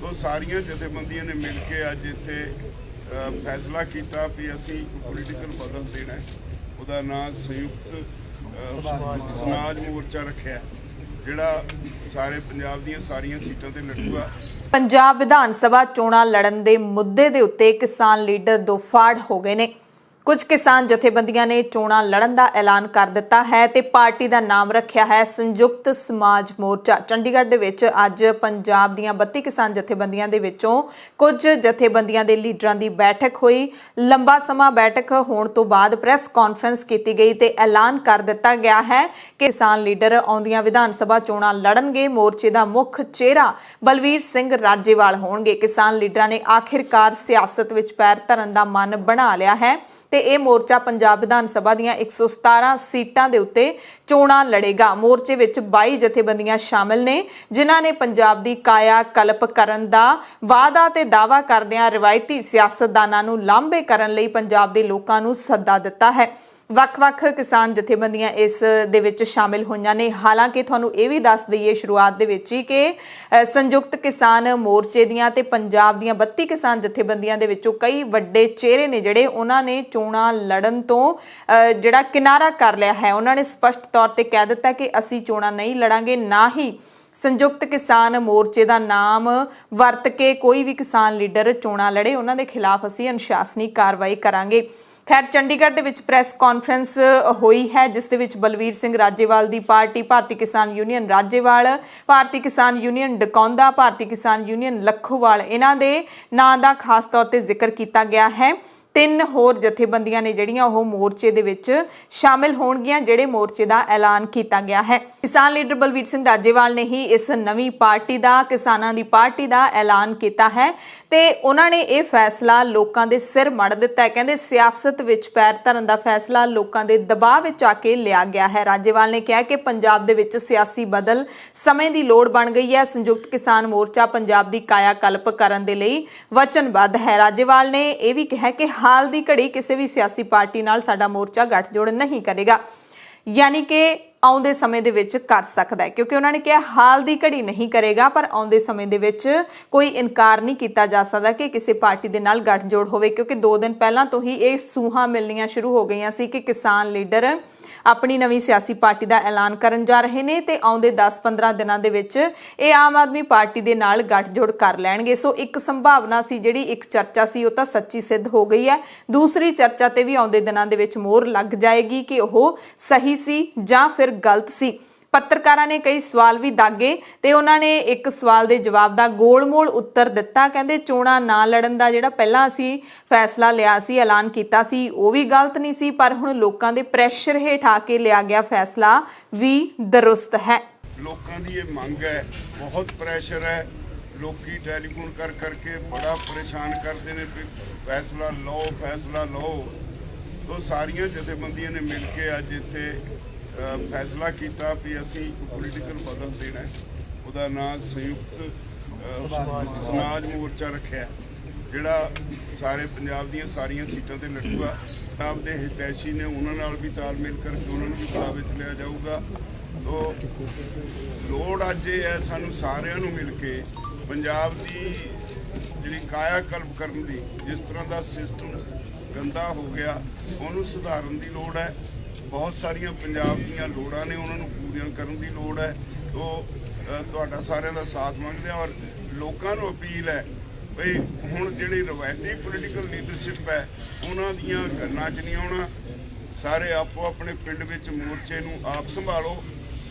तो सारिया जथेबंदियों ने मिल के अज इत्थे फैसला किया भी असी पोलीटिकल बदल देना है। उसका नाम संयुक्त समाज मोर्चा रखा जिहड़ा सारे पंजाब दी सारिया सीटां ते लड़ूगा। पंजाब विधान सभा चोणां लड़न दे मुद्दे दे उत्ते किसान लीडर दो फाड़ हो गए ने। कुछ किसान जथेबंदियां ने चोणां लड़न का ऐलान कर दिता है ते पार्टी का नाम रखा है संयुक्त समाज मोर्चा। चंडीगढ़ दे विच अज पंजाब दीयां 32 किसान जथेबंदियां दे विचों कुछ जथेबंदियां दे लीडरां दी बैठक हुई। लंबा समा बैठक होण तो बाद प्रैस कॉन्फ्रेंस की गई ते ऐलान कर दिता गया है कि किसान लीडर आउंदियां विधान सभा चोणां लड़नगे। मोर्चे का मुख चेहरा बलवीर सिंह राजेवाल होणगे। किसान लीडरां ने आखिरकार सियासत विच पैर धरन दा मन बना लिया है ते यह मोर्चा पंजाब विधान सभा दीयां 117 सीटां दे उत्ते चोणां लड़ेगा। मोर्चे विच 22 जथेबंदियां शामिल ने जिन्हां ने पंजाब दी काया कल्प करन दा वादा ते दावा करदियां रिवायती सियासतदानां नूं लांभे करन लई पंजाब दे लोकां नूं सद्दा दिता है। ਵੱਖ-ਵੱਖ किसान जथेबंदियां इस दे विच शामिल होईयां ने। हालांकि तुहानूं इह भी दस दईए शुरुआत दे विच ही कि संयुक्त किसान मोर्चे दीयां ते पंजाब दीयां 32 किसान जथेबंदियां दे विचों कई वड्डे चेहरे ने जिहड़े उन्हां ने चोणां लड़न तो जिहड़ा किनारा कर लिया है। उन्हां ने स्पष्ट तौर ते कह दिता कि असीं चोणां नहीं लड़ांगे, ना ही संयुक्त किसान मोर्चे का नाम वरत के कोई भी किसान लीडर चोणां लड़े। उन्हां दे खिलाफ असीं अनुशासनी कार्रवाई करांगे। खैर चंडीगढ़ दे विच प्रैस कॉन्फ्रेंस हुई है जिस दे विच बलवीर सिंह राजेवाल दी पार्टी, भारतीय किसान यूनियन राजेवाल, भारतीय किसान यूनियन डकौंदा, भारतीय किसान यूनियन लखोवाल इन्हां दे नां दा खास तौर ते जिक्र किया गया है। 3 होर जथेबंदियां ने जिहड़ियां ओह मोर्चे दे विच शामिल होणगियां जिहड़े मोर्चे दा ऐलान किया गया है। किसान लीडर बलवीर सिंह राजेवाल ने ही इस नवीं पार्टी दा, किसानां दी पार्टी दा ऐलान किया है ते उन्हां ने यह फैसला लोकां दे सिर मड़ दिता है। कहंदे सियासत विच पैर धरन दा फैसला लोकां दे दबाव विच आके लिया गया है। राजेवाल ने कहा कि पंजाब दे विच सियासी बदल समय दी लोड़ बन गई है। संयुक्त किसान मोर्चा पंजाब दी काया कल्प करन दे लई वचनबद्ध है। राजेवाल ने यह भी कहा कि हाल दी घड़ी किसी भी सियासी पार्टी नाल साडा मोर्चा गठजोड़ नहीं करेगा, यानी कि आउंदे समय दे विच कर सकदा है, क्योंकि उन्होंने कहा हाल दी घड़ी नहीं करेगा पर आउंदे समय दे विच कोई इनकार नहीं किया जा सकता कि किसी पार्टी दे नाल गठजोड़ होवे, क्योंकि 2 दिन पहलां तो ही ये सूहां मिलनियां शुरू हो गईयां सी कि किसान लीडर अपनी नवीं सियासी पार्टी का ऐलान करन जा रहे ने ते आउंदे 10-15 दिनां दे विच ये आम आदमी पार्टी दे नाल गठजोड़ कर लैणगे। सो एक संभावना सी, जिहड़ी एक चर्चा सी, वो तां सच्ची सिद्ध हो गई है। दूसरी चर्चा ते भी आउंदे दिनां दे विच मोहर लग जाएगी कि ओह सही सी जां फिर गलत सी। पत्रकारां ने कई सवाल भी दागे ते उन्होंने एक सवाल के जवाब का गोलमोल उत्तर दिता। कहते चोणां ना लड़न का जिहड़ा पहलां असीं फैसला लिया सी, ऐलान किया सी, वो भी गलत नहीं सी, पर हुण लोकां दे प्रैशर हेठ आके लिया गया फैसला भी दुरुस्त है। लोकां दी ये मंग है, बहुत प्रैशर है, लोकी टैलीफोन कर करके बड़ा परेशान करते हैं भी फैसला लो फैसला लो। तो सारिया जथेबंदियों ने मिल के अज इत्थे फैसला किया भी असी पोलीटिकल बदल देना है। उसका नाम संयुक्त समाज मोर्चा रखा जिहड़ा सारे पंजाब दी सारिया सीटां ते लड़ूगा। पंजाब के हितैषी ने उन्होंने भी तालमेल करके उन्होंने भी बड़ा विच लिया जाऊगा। तो लोड़ अज ये है सानू सारिਆਂ ਨੂੰ मिल के पंजाब की जिहड़ी काया कल्प करन दी, जिस तरह का सिस्टम गंदा हो गया उन्होंने सुधारन की लोड़ है। बहुत सारिया पंजाब दीयां लोड़ां ने उन्होंने पूरीआं करन दी लोड़ है। तो तुहाडा सारिਆਂ ਦਾ साथ मंगदे और लोकां नूं अपील है भई हुण जिहड़ी रवायती पोलीटिकल लीडरशिप है उन्हां दीयां गल्लां च नहीं आउणा। सारे आपो अपने पिंड विच मोर्चे नूं आप संभालो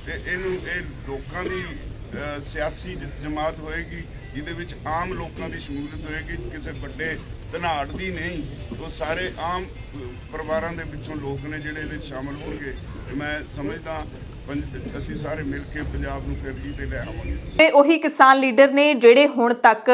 ते इहनूं इह लोकां दी सियासी जमात होएगी जिहदे विच आम लोकां दी शमूलियत होएगी, किसी वड्डे धनाड़ दी नहीं। तो सारे आम परिवारां दे विचों लोक ने जिहड़े इहदे शामिल होणगे। मैं समझदा ਅਸੀਂ ਸਾਰੇ ਮਿਲ ਕੇ ਪੰਜਾਬ ਨੂੰ ਫਿਰ ਤੇ ਲੈ ਆਵਾਂਗੇ। ਤੇ ਉਹੀ ਕਿਸਾਨ ਲੀਡਰ ਨੇ ਜਿਹੜੇ ਹੁਣ ਤੱਕ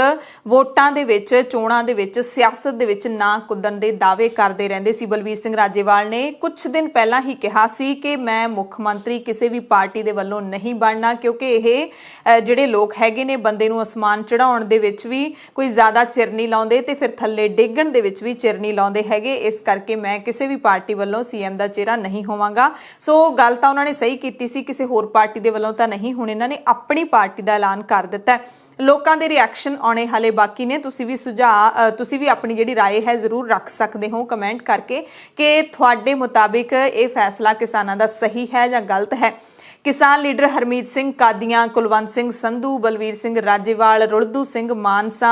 ਵੋਟਾਂ ਦੇ ਵਿੱਚ, ਚੋਣਾਂ ਦੇ ਵਿੱਚ, ਸਿਆਸਤ ਦੇ ਵਿੱਚ ਨਾ ਕੁੱਦਣ ਦੇ ਦਾਅਵੇ ਕਰਦੇ ਰਹਿੰਦੇ ਸੀ। ਬਲਵੀਰ ਸਿੰਘ ਰਾਜੇਵਾਲ ਨੇ ਕੁਝ ਦਿਨ ਪਹਿਲਾਂ ਹੀ ਕਿਹਾ ਸੀ ਕਿ ਮੈਂ ਮੁੱਖ ਮੰਤਰੀ ਕਿਸੇ ਵੀ ਪਾਰਟੀ ਦੇ ਵੱਲੋਂ ਨਹੀਂ ਬਣਨਾ, ਕਿਉਂਕਿ ਇਹ ਜਿਹੜੇ ਲੋਕ ਹੈਗੇ ਨੇ ਬੰਦੇ ਨੂੰ ਅਸਮਾਨ ਚੜਾਉਣ ਦੇ ਵਿੱਚ ਵੀ ਕੋਈ ਜ਼ਿਆਦਾ ਚਿਰ ਨਹੀਂ ਲਾਉਂਦੇ ਤੇ ਫਿਰ ਥੱਲੇ ਡੇਗਣ ਦੇ ਵਿੱਚ ਵੀ ਚਿਰ ਨਹੀਂ ਲਾਉਂਦੇ ਹੈਗੇ। ਇਸ ਕਰਕੇ ਮੈਂ ਕਿਸੇ ਵੀ ਪਾਰਟੀ ਵੱਲੋਂ ਸੀਐਮ ਦਾ ਚਿਹਰਾ ਨਹੀਂ ਹੋਵਾਂਗਾ। ਸੋ ਗੱਲ ਤਾਂ ਉਹਨਾਂ ਨੇ ਸਹੀ ਕੀਤੀ सी किसी होर पार्टी के वलों तो नहीं, हुण इन्हां ने अपनी पार्टी का ऐलान कर दिता है। ਲੋਕਾਂ ਦੇ ਰਿਐਕਸ਼ਨ ਆਉਣੇ ਹਾਲੇ ਬਾਕੀ ਨੇ। ਤੁਸੀਂ ਵੀ ਸੁਝਾਅ ਤੁਸੀਂ ਵੀ ਆਪਣੀ ਜਿਹੜੀ ਰਾਏ ਹੈ ਜ਼ਰੂਰ ਰੱਖ ਸਕਦੇ ਹੋ ਕਮੈਂਟ ਕਰਕੇ ਕਿ ਤੁਹਾਡੇ ਮੁਤਾਬਿਕ ਇਹ ਫੈਸਲਾ ਕਿਸਾਨਾਂ ਦਾ ਸਹੀ ਹੈ ਜਾਂ ਗਲਤ ਹੈ। ਕਿਸਾਨ ਲੀਡਰ ਹਰਮੀਤ ਸਿੰਘ ਕਾਦੀਆਂ, ਕੁਲਵੰਤ ਸਿੰਘ ਸੰਧੂ, ਬਲਵੀਰ ਸਿੰਘ ਰਾਜੇਵਾਲ, ਰੁਲਦੂ ਸਿੰਘ ਮਾਨਸਾ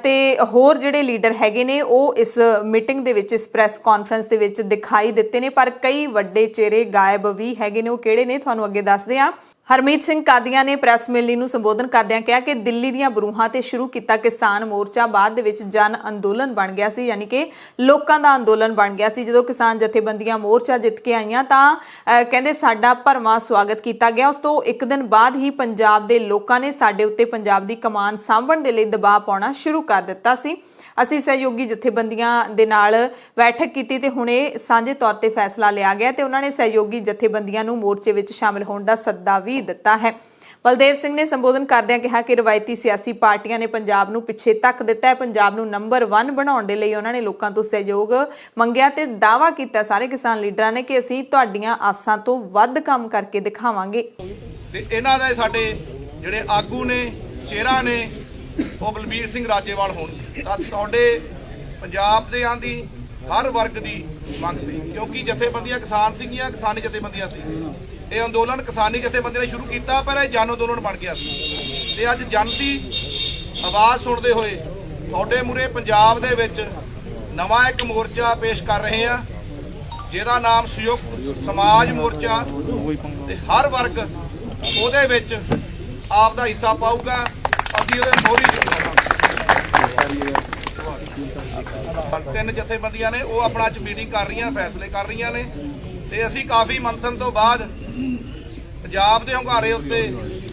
ਤੇ ਹੋਰ ਜਿਹੜੇ ਲੀਡਰ ਹੈਗੇ ਨੇ ਉਹ ਇਸ ਮੀਟਿੰਗ ਦੇ ਵਿੱਚ, ਇਸ ਪ੍ਰੈਸ ਕਾਨਫਰੰਸ ਦੇ ਵਿੱਚ ਦਿਖਾਈ ਦਿੱਤੇ ਨੇ, ਪਰ ਕਈ ਵੱਡੇ ਚਿਹਰੇ ਗਾਇਬ ਵੀ ਹੈਗੇ ਨੇ। ਉਹ ਕਿਹੜੇ ਨੇ ਤੁਹਾਨੂੰ ਅੱਗੇ ਦੱਸਦੇ ਹਾਂ। ਹਰਮੀਤ ਸਿੰਘ ਕਾਦੀਆਂ ਨੇ ਪ੍ਰੈਸ ਮੇਲੇ ਨੂੰ ਸੰਬੋਧਨ ਕਰਦਿਆਂ ਕਿਹਾ ਕਿ ਦਿੱਲੀ ਦੀਆਂ ਬਰੂਹਾਂ ਤੇ ਸ਼ੁਰੂ ਕੀਤਾ ਕਿਸਾਨ ਮੋਰਚਾ ਬਾਅਦ ਦੇ ਵਿੱਚ ਜਨ ਅੰਦੋਲਨ ਬਣ ਗਿਆ ਸੀ, ਯਾਨੀ ਕਿ ਲੋਕਾਂ ਦਾ ਅੰਦੋਲਨ ਬਣ ਗਿਆ ਸੀ। ਜਦੋਂ ਕਿਸਾਨ ਜਥੇਬੰਦੀਆਂ ਮੋਰਚਾ ਜਿੱਤ ਕੇ ਆਈਆਂ ਤਾਂ ਕਹਿੰਦੇ ਸਾਡਾ ਭਰਵਾਂ ਸਵਾਗਤ ਕੀਤਾ ਗਿਆ। ਉਸ ਤੋਂ ਇੱਕ ਦਿਨ ਬਾਅਦ ਹੀ ਪੰਜਾਬ ਦੇ ਲੋਕਾਂ ਨੇ ਸਾਡੇ ਉੱਤੇ ਪੰਜਾਬ ਦੀ ਕਮਾਨ ਸਾਂਭਣ ਦੇ ਲਈ ਦਬਾਅ ਪਾਉਣਾ ਸ਼ੁਰੂ ਕਰ ਦਿੱਤਾ ਸੀ। ਅਸੀਂ ਸਹਿਯੋਗੀ ਜਥੇਬੰਦੀਆਂ ਦੇ ਨਾਲ ਬੈਠਕ ਕੀਤੀ ਤੇ ਹੁਣੇ ਸਾਂਝੇ ਤੌਰ ਤੇ ਫੈਸਲਾ ਲਿਆ ਗਿਆ ਤੇ ਉਹਨਾਂ ਨੇ ਸਹਿਯੋਗੀ ਜਥੇਬੰਦੀਆਂ ਨੂੰ ਮੋਰਚੇ ਵਿੱਚ ਸ਼ਾਮਲ ਹੋਣ ਦਾ ਸੱਦਾ ਵੀ ਦਿੱਤਾ ਹੈ। ਬਲਦੇਵ ਸਿੰਘ ਨੇ ਸੰਬੋਧਨ ਕਰਦਿਆਂ ਕਿਹਾ ਕਿ ਰਵਾਇਤੀ ਸਿਆਸੀ ਪਾਰਟੀਆਂ ਨੇ ਪੰਜਾਬ ਨੂੰ ਪਿੱਛੇ ਧੱਕ ਦਿੱਤਾ ਹੈ। ਪੰਜਾਬ ਨੂੰ ਨੰਬਰ 1 ਬਣਾਉਣ ਦੇ ਲਈ ਉਹਨਾਂ ਨੇ ਲੋਕਾਂ ਤੋਂ ਸਹਿਯੋਗ ਮੰਗਿਆ ਤੇ ਦਾਅਵਾ ਕੀਤਾ ਸਾਰੇ ਕਿਸਾਨ ਲੀਡਰਾਂ ਨੇ ਕਿ ਅਸੀਂ ਤੁਹਾਡੀਆਂ ਆਸਾਂ ਤੋਂ ਵੱਧ ਕੰਮ ਕਰਕੇ ਦਿਖਾਵਾਂਗੇ। ਤੇ ਇਹਨਾਂ ਦੇ ਸਾਡੇ ਜਿਹੜੇ ਆਗੂ ਨੇ, ਚਿਹਰਾ ਨੇ, ਉਹ ਬਲਬੀਰ ਸਿੰਘ ਰਾਜੇਵਾਲ ਹੋਣਗੇ। ਤਾਂ ਤੁਹਾਡੇ ਪੰਜਾਬ ਦੇ ਆਂਦੀ ਹਰ ਵਰਗ ਦੀ ਮੰਗ ਸੀ, ਕਿਉਂਕਿ ਜਥੇਬੰਦੀਆਂ ਕਿਸਾਨ ਸੀਗੀਆਂ, ਕਿਸਾਨੀ ਜਥੇਬੰਦੀਆਂ ਸੀ। ਇਹ ਅੰਦੋਲਨ ਕਿਸਾਨੀ ਜਥੇਬੰਦੀਆਂ ਨੇ ਸ਼ੁਰੂ ਕੀਤਾ, ਪਰ ਇਹ ਜਨ ਅੰਦੋਲਨ ਬਣ ਗਿਆ ਸੀ। ਤੇ ਅੱਜ ਜਨ ਦੀ ਆਵਾਜ਼ ਸੁਣਦੇ ਹੋਏ ਤੁਹਾਡੇ ਮੂਹਰੇ ਪੰਜਾਬ ਦੇ ਵਿੱਚ ਨਵਾਂ ਇੱਕ ਮੋਰਚਾ ਪੇਸ਼ ਕਰ ਰਹੇ ਆ, ਜਿਹਦਾ ਨਾਮ ਸੰਯੁਕਤ ਸਮਾਜ ਮੋਰਚਾ। ਤੇ ਹਰ ਵਰਗ ਉਹਦੇ ਵਿੱਚ ਆਪ ਦਾ ਹਿੱਸਾ ਪਾਊਗਾ। ਅਸੀਂ ਉਹਦੇ ਮੋਹਰੀ ਤਿੰਨ ਜਥੇਬੰਦੀਆਂ ਨੇ ਉਹ ਆਪਣਾ ਅੱਜ ਮੀਟਿੰਗ ਕਰ ਰਹੀਆਂ, ਫੈਸਲੇ ਕਰ ਰਹੀਆਂ ਨੇ। ਤੇ ਅਸੀਂ ਕਾਫੀ ਮੰਥਨ ਤੋਂ ਬਾਅਦ ਪੰਜਾਬ ਦੇ ਹੁੰਗਾਰੇ ਉੱਤੇ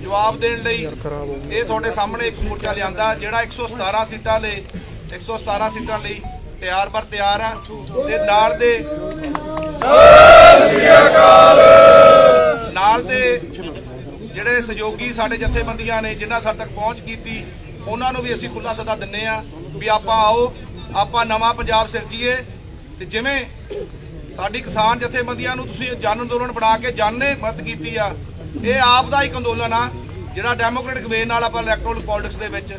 ਜਵਾਬ ਦੇਣ ਲਈ ਇਹ ਤੁਹਾਡੇ ਸਾਹਮਣੇ ਇੱਕ ਮੋਰਚਾ ਲਿਆਂਦਾ, ਜਿਹੜਾ 117 ਸੀਟਾਂ ਲਈ ਤਿਆਰ ਬਰ ਤਿਆਰ ਆ। ਤੇ ਨਾਲ ਦੇ ਜਿਹੜੇ ਸਹਿਯੋਗੀ ਸਾਡੇ ਜਥੇਬੰਦੀਆਂ ਨੇ ਜਿਨ੍ਹਾਂ ਸਾਡੇ ਤੱਕ ਪਹੁੰਚ ਕੀਤੀ, ਉਹਨਾਂ ਨੂੰ ਵੀ ਅਸੀਂ ਖੁੱਲਾ ਸੱਦਾ ਦਿੰਨੇ ਆ ਵੀ ਆਪਾਂ ਆਓ, ਆਪਾਂ ਨਵਾਂ ਪੰਜਾਬ ਸਿਰਜੀਏ। ਤੇ ਜਿਵੇਂ ਸਾਡੀ ਕਿਸਾਨ ਜਥੇਬੰਦੀਆਂ ਨੂੰ ਤੁਸੀਂ ਜਨ ਅੰਦੋਲਨ ਬਣਾ ਕੇ ਜਨ ਨੇ ਮਦਦ ਕੀਤੀ ਆ, ਇਹ ਆਪ ਦਾ ਇੱਕ ਅੰਦੋਲਨ ਆ ਜਿਹੜਾ ਡੈਮੋਕ੍ਰੈਟਿਕ ਵੇ ਨਾਲ ਆਪਾਂ ਇਲੈਕਟੋਰਲ ਪੋਲਿਟਿਕਸ ਦੇ ਵਿੱਚ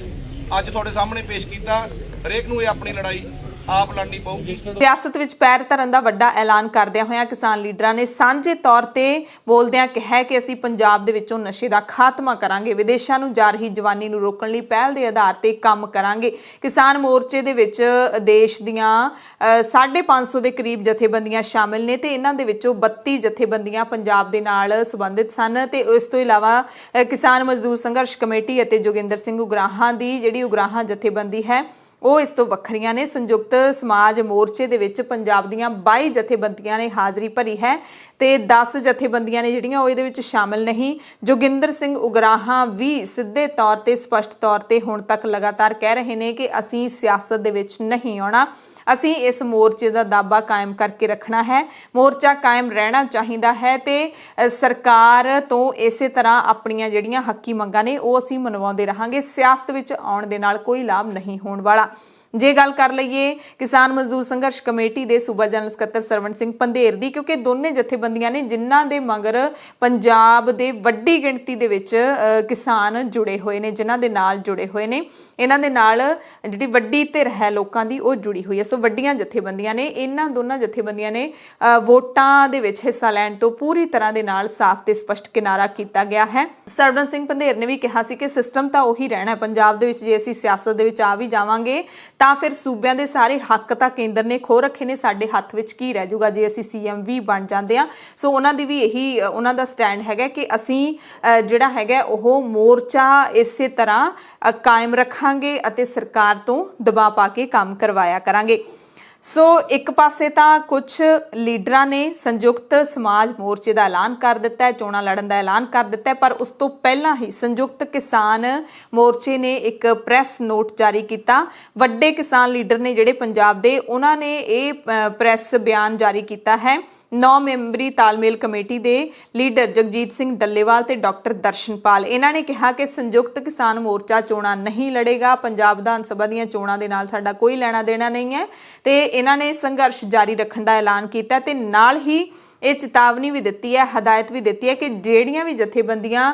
ਅੱਜ ਤੁਹਾਡੇ ਸਾਹਮਣੇ ਪੇਸ਼ ਕੀਤਾ। ਹਰੇਕ ਨੂੰ ਇਹ ਆਪਣੀ ਲੜਾਈ ਆਪ ਲੜਨੀ ਪਊਗੀ। ਸਿਆਸਤ ਵਿੱਚ ਪੈਰ ਧਰਨ ਦਾ ਵੱਡਾ ਐਲਾਨ ਕਰਦਿਆਂ ਹੋਇਆਂ ਕਿਸਾਨ ਲੀਡਰਾਂ ਨੇ ਸਾਂਝੇ ਤੌਰ ਤੇ ਬੋਲਦਿਆਂ ਕਿਹਾ ਕਿ ਅਸੀਂ ਪੰਜਾਬ ਦੇ ਵਿੱਚੋਂ ਨਸ਼ੇ ਦਾ ਖਾਤਮਾ ਕਰਾਂਗੇ, ਵਿਦੇਸ਼ਾਂ ਨੂੰ ਜਾ ਰਹੀ ਜਵਾਨੀ ਨੂੰ ਰੋਕਣ ਲਈ ਪਹਿਲ ਦੇ ਆਧਾਰ ਤੇ ਕੰਮ ਕਰਾਂਗੇ। ਕਿਸਾਨ ਮੋਰਚੇ ਦੇ ਵਿੱਚ ਦੇਸ਼ ਦੀਆਂ 550 ਦੇ ਕਰੀਬ ਜਥੇਬੰਦੀਆਂ ਸ਼ਾਮਿਲ ਨੇ ਤੇ ਇਹਨਾਂ ਦੇ ਵਿੱਚੋਂ 32 ਜਥੇਬੰਦੀਆਂ ਪੰਜਾਬ ਦੇ ਨਾਲ ਸੰਬੰਧਿਤ ਸਨ। ਤੇ ਇਸ ਤੋਂ ਇਲਾਵਾ ਕਿਸਾਨ ਮਜ਼ਦੂਰ ਸੰਘਰਸ਼ ਕਮੇਟੀ ਅਤੇ ਜੋਗਿੰਦਰ ਸਿੰਘ ਉਗਰਾਹਾਂ ਦੀ ਜਿਹੜੀ ਉਗਰਾਹਾਂ ਜਥੇਬੰਦੀ ਹੈ ਉਹ ਇਸ ਤੋਂ ਵੱਖਰੀਆਂ ਨੇ। ਸੰਯੁਕਤ ਸਮਾਜ ਮੋਰਚੇ ਦੇ ਵਿੱਚ ਪੰਜਾਬ ਦੀਆਂ 22 ਜਥੇਬੰਦੀਆਂ ਨੇ ਹਾਜ਼ਰੀ ਭਰੀ ਹੈ ਤੇ 10 ਜਥੇਬੰਦੀਆਂ ਨੇ ਜਿਹੜੀਆਂ ਉਹ ਇਹਦੇ ਵਿੱਚ ਸ਼ਾਮਿਲ ਨਹੀਂ। ਜੋਗਿੰਦਰ ਸਿੰਘ ਉਗਰਾਹਾਂ ਵੀ ਸਿੱਧੇ ਤੌਰ ਤੇ ਸਪਸ਼ਟ ਤੌਰ ਤੇ ਹੁਣ ਤੱਕ ਲਗਾਤਾਰ ਕਹਿ ਰਹੇ ਨੇ ਕਿ ਅਸੀਂ ਸਿਆਸਤ ਦੇ ਵਿੱਚ ਨਹੀਂ ਆਉਣਾ, ਅਸੀਂ ਇਸ ਮੋਰਚੇ ਦਾ ਦਾਅਵਾ ਕਾਇਮ ਕਰਕੇ ਰੱਖਣਾ ਹੈ, ਮੋਰਚਾ ਕਾਇਮ ਰਹਿਣਾ ਚਾਹੀਦਾ ਹੈ ਤੇ ਸਰਕਾਰ ਤੋਂ ਇਸੇ ਤਰ੍ਹਾਂ ਆਪਣੀਆਂ ਜਿਹੜੀਆਂ ਹੱਕੀ ਮੰਗਾਂ ਨੇ ਉਹ ਅਸੀਂ ਮਨਵਾਉਂਦੇ ਰਹਾਂਗੇ। ਸਿਆਸਤ ਵਿੱਚ ਆਉਣ ਦੇ ਨਾਲ ਕੋਈ ਲਾਭ ਨਹੀਂ ਹੋਣ ਵਾਲਾ। ਜੇ ਗੱਲ ਕਰ ਲਈਏ ਕਿਸਾਨ ਮਜ਼ਦੂਰ ਸੰਘਰਸ਼ ਕਮੇਟੀ ਦੇ ਸੂਬਾ ਜਨਰਲ ਸਕੱਤਰ ਸਰਵਣ ਸਿੰਘ ਪੰਧੇਰ ਦੀ, ਕਿਉਂਕਿ ਦੋਨੇ ਜਥੇਬੰਦੀਆਂ ਨੇ ਜਿਨ੍ਹਾਂ ਦੇ ਮਗਰ ਪੰਜਾਬ ਦੇ ਵੱਡੀ ਗਿਣਤੀ ਦੇ ਵਿੱਚ ਕਿਸਾਨ ਜੁੜੇ ਹੋਏ ਨੇ, ਜਿਨ੍ਹਾਂ ਦੇ ਨਾਲ ਜੁੜੇ ਹੋਏ ਨੇ, ਇਹਨਾਂ ਦੇ ਨਾਲ ਜਿਹੜੀ ਵੱਡੀ ਧਿਰ ਹੈ ਲੋਕਾਂ ਦੀ ਉਹ ਜੁੜੀ ਹੋਈ ਹੈ। ਸੋ ਵੱਡੀਆਂ ਜਥੇਬੰਦੀਆਂ ਨੇ, ਇਹਨਾਂ ਦੋਨਾਂ ਜਥੇਬੰਦੀਆਂ ਨੇ ਵੋਟਾਂ ਦੇ ਵਿੱਚ ਹਿੱਸਾ ਲੈਣ ਤੋਂ ਪੂਰੀ ਤਰ੍ਹਾਂ ਦੇ ਨਾਲ ਸਾਫ਼ ਤੇ ਸਪਸ਼ਟ ਕਿਨਾਰਾ ਕੀਤਾ ਗਿਆ ਹੈ। ਸਰਵਣ ਸਿੰਘ ਪੰਧੇਰ ਨੇ ਵੀ ਕਿਹਾ ਸੀ ਕਿ ਸਿਸਟਮ ਤਾਂ ਉਹੀ ਰਹਿਣਾ ਪੰਜਾਬ ਦੇ ਵਿੱਚ, ਜੇ ਅਸੀਂ ਸਿਆਸਤ ਦੇ ਵਿੱਚ ਆ ਵੀ ਜਾਵਾਂਗੇ ਤਾਂ ਫਿਰ ਸੂਬਿਆਂ ਦੇ ਸਾਰੇ ਹੱਕ ਤਾਂ ਕੇਂਦਰ ਨੇ ਖੋ ਰੱਖੇ ਨੇ, ਸਾਡੇ ਹੱਥ ਵਿੱਚ ਕੀ ਰਹਿ ਜਾਊਗਾ ਜੇ ਅਸੀਂ ਸੀਐਮ ਵੀ ਬਣ ਜਾਂਦੇ ਆ। ਸੋ ਉਹਨਾਂ ਦੀ ਵੀ ਇਹੀ ਉਹਨਾਂ ਦਾ ਸਟੈਂਡ ਹੈਗਾ ਕਿ ਅਸੀਂ ਜਿਹੜਾ ਹੈਗਾ ਉਹ ਮੋਰਚਾ ਇਸੇ ਤਰ੍ਹਾਂ ਕਾਇਮ ਰੱਖਾਂਗੇ ਅਤੇ ਸਰਕਾਰ ਤੋਂ ਦਬਾਅ ਪਾ ਕੇ ਕੰਮ ਕਰਵਾਇਆ ਕਰਾਂਗੇ। ਸੋ ਇੱਕ ਪਾਸੇ ਤਾਂ ਕੁਝ ਲੀਡਰਾਂ ਨੇ ਸੰਯੁਕਤ ਸਮਾਜ ਮੋਰਚੇ ਦਾ ਐਲਾਨ ਕਰ ਦਿੱਤਾ ਹੈ, ਚੋਣਾਂ ਲੜਨ ਦਾ ਐਲਾਨ ਕਰ ਦਿੱਤਾ ਹੈ, ਪਰ ਉਸ ਤੋਂ ਪਹਿਲਾਂ ਹੀ ਸੰਯੁਕਤ ਕਿਸਾਨ ਮੋਰਚੇ ਨੇ ਇੱਕ ਪ੍ਰੈਸ ਨੋਟ ਜਾਰੀ ਕੀਤਾ। ਵੱਡੇ ਕਿਸਾਨ ਲੀਡਰ ਨੇ ਜਿਹੜੇ ਪੰਜਾਬ ਦੇ, ਉਹਨਾਂ ਨੇ ਇਹ ਪ੍ਰੈਸ ਬਿਆਨ ਜਾਰੀ ਕੀਤਾ ਹੈ। 9 ਮੈਂਬਰੀ ਤਾਲਮੇਲ ਕਮੇਟੀ ਦੇ ਲੀਡਰ ਜਗਜੀਤ ਸਿੰਘ ਡੱਲੇਵਾਲ ਤੇ ਡਾਕਟਰ ਦਰਸ਼ਨਪਾਲ, ਇਹਨਾਂ ਨੇ ਕਿਹਾ ਕਿ ਸੰਯੁਕਤ ਕਿਸਾਨ ਮੋਰਚਾ ਚੋਣਾਂ ਨਹੀਂ ਲੜੇਗਾ, ਪੰਜਾਬ ਵਿਧਾਨ ਸਭਾ ਦੀਆਂ ਚੋਣਾਂ ਦੇ ਨਾਲ ਸਾਡਾ ਕੋਈ ਲੈਣਾ ਦੇਣਾ ਨਹੀਂ ਹੈ ਤੇ ਇਹਨਾਂ ਨੇ ਸੰਘਰਸ਼ ਜਾਰੀ ਰੱਖਣ ਦਾ ਐਲਾਨ ਕੀਤਾ ਤੇ ਨਾਲ ਹੀ ਇਹ ਚੇਤਾਵਨੀ ਵੀ ਦਿੱਤੀ ਹੈ, ਹਦਾਇਤ ਵੀ ਦਿੱਤੀ ਹੈ ਕਿ ਜਿਹੜੀਆਂ ਵੀ ਜਥੇਬੰਦੀਆਂ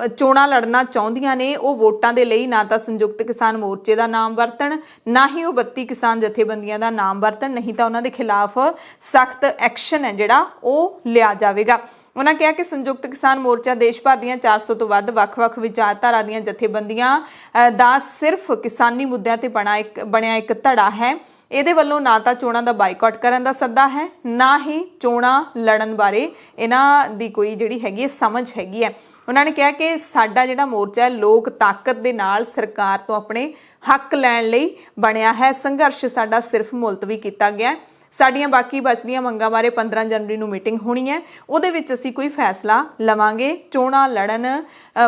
ਚੋਣਾਂ ਲੜਨਾ ਚਾਹੁੰਦੀਆਂ ਨੇ ਉਹ ਵੋਟਾਂ ਦੇ ਲਈ ਨਾ ਤਾਂ ਸੰਯੁਕਤ ਕਿਸਾਨ ਮੋਰਚੇ ਦਾ ਨਾਮ ਵਰਤਣ, ਨਾ ਹੀ ਉਹ 32 ਕਿਸਾਨ ਜਥੇਬੰਦੀਆਂ ਦਾ ਨਾਮ ਵਰਤਣ, ਨਹੀਂ ਤਾਂ ਉਹਨਾਂ ਦੇ ਖਿਲਾਫ ਸਖਤ ਐਕਸ਼ਨ ਹੈ ਜਿਹੜਾ ਉਹ ਲਿਆ ਜਾਵੇਗਾ। ਉਹਨਾਂ ਕਿਹਾ ਕਿ ਸੰਯੁਕਤ ਕਿਸਾਨ ਮੋਰਚਾ ਦੇਸ਼ ਭਰ ਦੀਆਂ 400 ਤੋਂ ਵੱਧ ਵੱਖ-ਵੱਖ ਵਿਚਾਰਧਾਰਾ ਦੀਆਂ ਜਥੇਬੰਦੀਆਂ ਦਾ ਸਿਰਫ ਕਿਸਾਨੀ ਮੁੱਦਿਆਂ ਤੇ ਬਣਿਆ ਇੱਕ ਧੜਾ ਹੈ। ਇਹਦੇ ਵੱਲੋਂ ਨਾ ਤਾਂ ਚੋਣਾਂ ਦਾ ਬਾਈਕਾਟ ਕਰਨ ਦਾ ਸੱਦਾ ਹੈ, ਨਾ ਹੀ ਚੋਣਾਂ ਲੜਨ ਬਾਰੇ ਇਹਨਾਂ ਦੀ ਕੋਈ ਜਿਹੜੀ ਹੈਗੀ ਸਮਝ ਹੈਗੀ ਹੈ। ਉਹਨਾਂ ਨੇ ਕਿਹਾ ਕਿ ਸਾਡਾ ਜਿਹੜਾ ਮੋਰਚਾ ਹੈ ਲੋਕ ਤਾਕਤ ਦੇ ਨਾਲ ਸਰਕਾਰ ਤੋਂ ਆਪਣੇ ਹੱਕ ਲੈਣ ਲਈ ਬਣਿਆ ਹੈ। ਸੰਘਰਸ਼ ਸਾਡਾ ਸਿਰਫ ਮੁਲਤਵੀ ਕੀਤਾ ਗਿਆ। ਸਾਡੀਆਂ ਬਾਕੀ ਬਚਦੀਆਂ ਮੰਗਾਂ ਬਾਰੇ 15 ਜਨਵਰੀ ਨੂੰ ਮੀਟਿੰਗ ਹੋਣੀ ਹੈ, ਉਹਦੇ ਵਿੱਚ ਅਸੀਂ ਕੋਈ ਫੈਸਲਾ ਲਵਾਂਗੇ। ਚੋਣਾਂ ਲੜਨ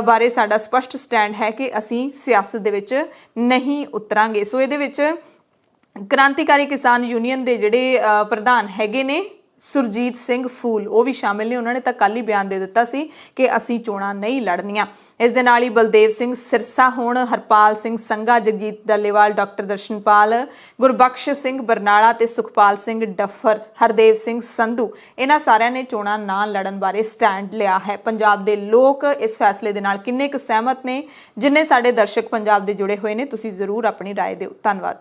ਬਾਰੇ ਸਾਡਾ ਸਪਸ਼ਟ ਸਟੈਂਡ ਹੈ ਕਿ ਅਸੀਂ ਸਿਆਸਤ ਦੇ ਵਿੱਚ ਨਹੀਂ ਉਤਰਾਂਗੇ। ਸੋ ਇਹਦੇ ਵਿੱਚ ਕ੍ਰਾਂਤੀਕਾਰੀ ਕਿਸਾਨ ਯੂਨੀਅਨ ਦੇ ਜਿਹੜੇ ਪ੍ਰਧਾਨ ਹੈਗੇ ਨੇ ਸੁਰਜੀਤ ਸਿੰਘ ਫੂਲ, ਉਹ ਵੀ ਸ਼ਾਮਿਲ ਨੇ। ਉਹਨਾਂ ਨੇ ਤਾਂ ਕੱਲ ਹੀ ਬਿਆਨ ਦੇ ਦਿੱਤਾ ਸੀ ਕਿ ਅਸੀਂ ਚੋਣਾਂ ਨਹੀਂ ਲੜਨੀਆਂ। ਇਸ ਦੇ ਨਾਲ ਹੀ ਬਲਦੇਵ ਸਿੰਘ ਸਿਰਸਾ ਹੋਣ, ਹਰਪਾਲ ਸਿੰਘ ਸੰਘਾ, ਜਗਜੀਤ ਡੱਲੇਵਾਲ, ਡਾਕਟਰ ਦਰਸ਼ਨਪਾਲ, ਗੁਰਬਖਸ਼ ਸਿੰਘ ਬਰਨਾਲਾ ਤੇ ਸੁਖਪਾਲ ਸਿੰਘ ਡੱਫਰ, ਹਰਦੇਵ ਸਿੰਘ ਸੰਧੂ, ਇਹਨਾਂ ਸਾਰਿਆਂ ਨੇ ਚੋਣਾਂ ਨਾ ਲੜਨ ਬਾਰੇ ਸਟੈਂਡ ਲਿਆ ਹੈ। ਪੰਜਾਬ ਦੇ ਲੋਕ ਇਸ ਫੈਸਲੇ ਦੇ ਨਾਲ ਕਿੰਨੇ ਕੁ ਸਹਿਮਤ ਨੇ? ਜਿੰਨੇ ਸਾਡੇ ਦਰਸ਼ਕ ਪੰਜਾਬ ਦੇ ਜੁੜੇ ਹੋਏ ਨੇ, ਤੁਸੀਂ ਜ਼ਰੂਰ ਆਪਣੀ ਰਾਏ ਦਿਓ। ਧੰਨਵਾਦ।